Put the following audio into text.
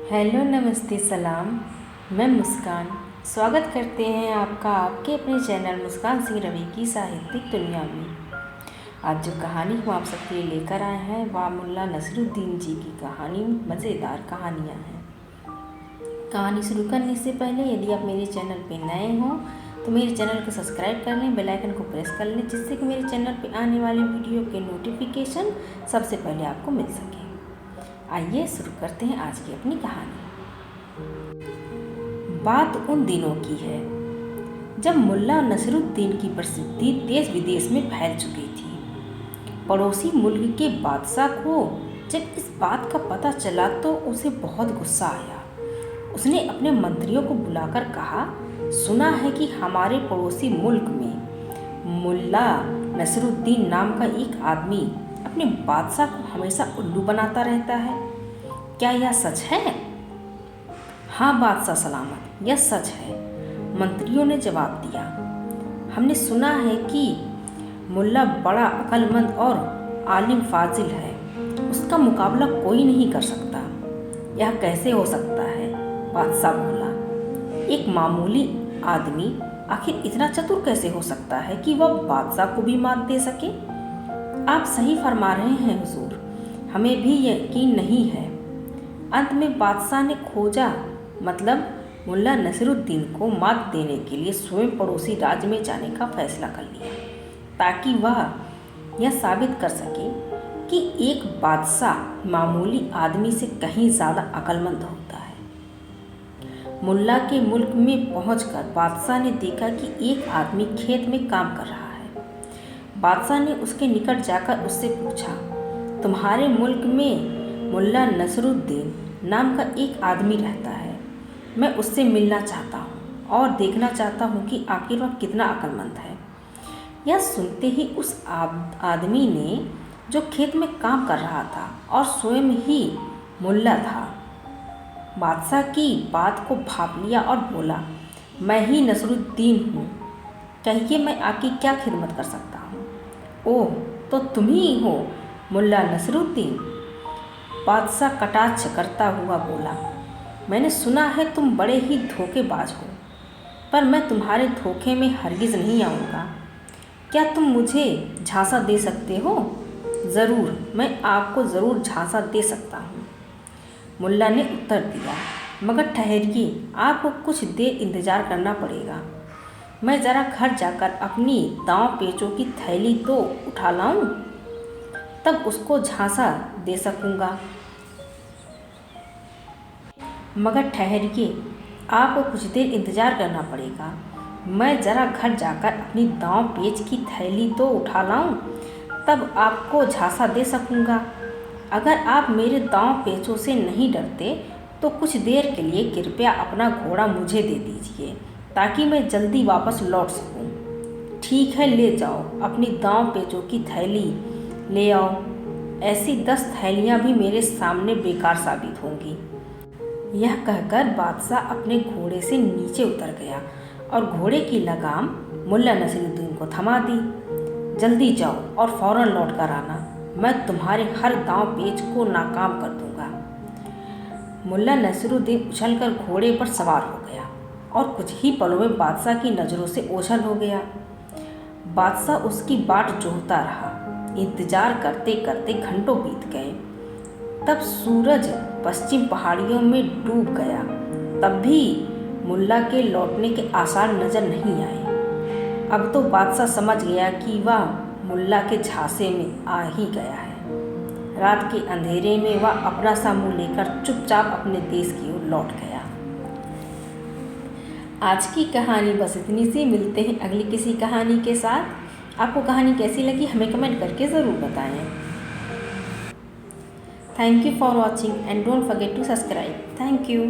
Hello, नमस्ते, सलाम। मैं मुस्कान। स्वागत करते हैं आपका आपके अपने चैनल मुस्कान सिंह रवि की साहित्यिक दुनिया में। आज जो कहानी हम आप सबके लिए लेकर आए हैं वह मुल्ला नसरुद्दीन जी की कहानी, मज़ेदार कहानियाँ हैं। कहानी शुरू करने से पहले यदि आप मेरे चैनल पर नए हों तो मेरे चैनल को सब्सक्राइब कर लें, बेल आइकन को प्रेस कर लें, जिससे कि मेरे चैनल पर आने वाले वीडियो के नोटिफिकेशन सबसे पहले आपको मिल सके। आइए शुरू करते हैं आज की अपनी कहानी। बात उन दिनों की है जब मुल्ला नसरुद्दीन की प्रसिद्धि देश विदेश में फैल चुकी थी। पड़ोसी मुल्क के बादशाह को जब इस बात का पता चला तो उसे बहुत गुस्सा आया। उसने अपने मंत्रियों को बुलाकर कहा, सुना है कि हमारे पड़ोसी मुल्क में मुल्ला नसरुद्दीन नाम का एक आदमी अपने बादशाह को हमेशा उल्लू बनाता रहता है। क्या यह सच है? हाँ बादशाह सलामत, यह सच है, मंत्रियों ने जवाब दिया। हमने सुना है कि मुल्ला बड़ा अक्लमंद और आलिम फाजिल है, उसका मुकाबला कोई नहीं कर सकता। यह कैसे हो सकता है? बादशाह बोला। एक मामूली आदमी आखिर इतना चतुर कैसे हो सकता है कि वह बादशाह को भी मात दे सके? आप सही फरमा रहे हैं हुजूर, हमें भी यकीन नहीं है। अंत में बादशाह ने खोजा, मतलब मुल्ला नसरुद्दीन को मात देने के लिए स्वयं पड़ोसी राज्य में जाने का फैसला कर लिया, ताकि वह यह साबित कर सके कि एक बादशाह मामूली आदमी से कहीं ज़्यादा अक्लमंद होता है। मुल्ला के मुल्क में पहुंचकर बादशाह ने देखा कि एक आदमी खेत में काम कर रहा है। बादशाह ने उसके निकट जाकर उससे पूछा, तुम्हारे मुल्क में मुल्ला नसरुद्दीन नाम का एक आदमी रहता है, मैं उससे मिलना चाहता हूँ और देखना चाहता हूँ कि आखिर वह कितना अक्लमंद है। यह सुनते ही उस आदमी ने, जो खेत में काम कर रहा था और स्वयं ही मुल्ला था, बादशाह की बात को भाप लिया और बोला, मैं ही नसरुद्दीन हूँ, कहिए मैं आपकी क्या खिदमत कर सकता हूँ? ओह, तो तुम ही हो मुल्ला नसरुद्दीन? बादशाह कटाक्ष करता हुआ बोला, मैंने सुना है तुम बड़े ही धोखेबाज हो, पर मैं तुम्हारे धोखे में हरगिज़ नहीं आऊँगा। क्या तुम मुझे झांसा दे सकते हो? ज़रूर, मैं आपको ज़रूर झांसा दे सकता हूँ, मुल्ला ने उत्तर दिया, मगर ठहरिए, आपको कुछ देर इंतज़ार करना पड़ेगा। मैं ज़रा घर जाकर अपनी दांव पेचों की थैली तो उठा लाऊं, तब उसको झांसा दे सकूंगा। मगर ठहरिए, आपको कुछ देर इंतज़ार करना पड़ेगा। मैं ज़रा घर जाकर अपनी दांव पेच की थैली तो उठा लाऊं, तब आपको झांसा दे सकूंगा। अगर आप मेरे दांव पेचों से नहीं डरते तो कुछ देर के लिए कृपया अपना घोड़ा मुझे दे दीजिए, ताकि मैं जल्दी वापस लौट सकूं। ठीक है, ले जाओ, अपनी दांव पेचों की थैली ले आओ। ऐसी 10 थैलियां भी मेरे सामने बेकार साबित होंगी। यह कहकर बादशाह अपने घोड़े से नीचे उतर गया और घोड़े की लगाम मुल्ला नसरुद्दीन को थमा दी। जल्दी जाओ और फौरन लौट कर आना, मैं तुम्हारे हर दांव पेच को नाकाम कर दूंगा। मुल्ला नसरुद्दीन उछलकर घोड़े पर सवार हो गया और कुछ ही पलों में बादशाह की नज़रों से ओझल हो गया। बादशाह उसकी बाट जोहता रहा। इंतजार करते करते घंटों बीत गए। तब सूरज पश्चिम पहाड़ियों में डूब गया। तब भी मुल्ला के लौटने के आसार नजर नहीं आए। अब तो बादशाह समझ गया कि वह मुल्ला के झांसे में आ ही गया है। रात के अंधेरे में वह अपना सा मुंह लेकर चुपचाप अपने देश की ओर लौट गया। आज की कहानी बस इतनी सी। मिलते हैं अगली किसी कहानी के साथ। आपको कहानी कैसी लगी हमें कमेंट करके ज़रूर बताएं। Thank you for watching and don't forget to subscribe. Thank you.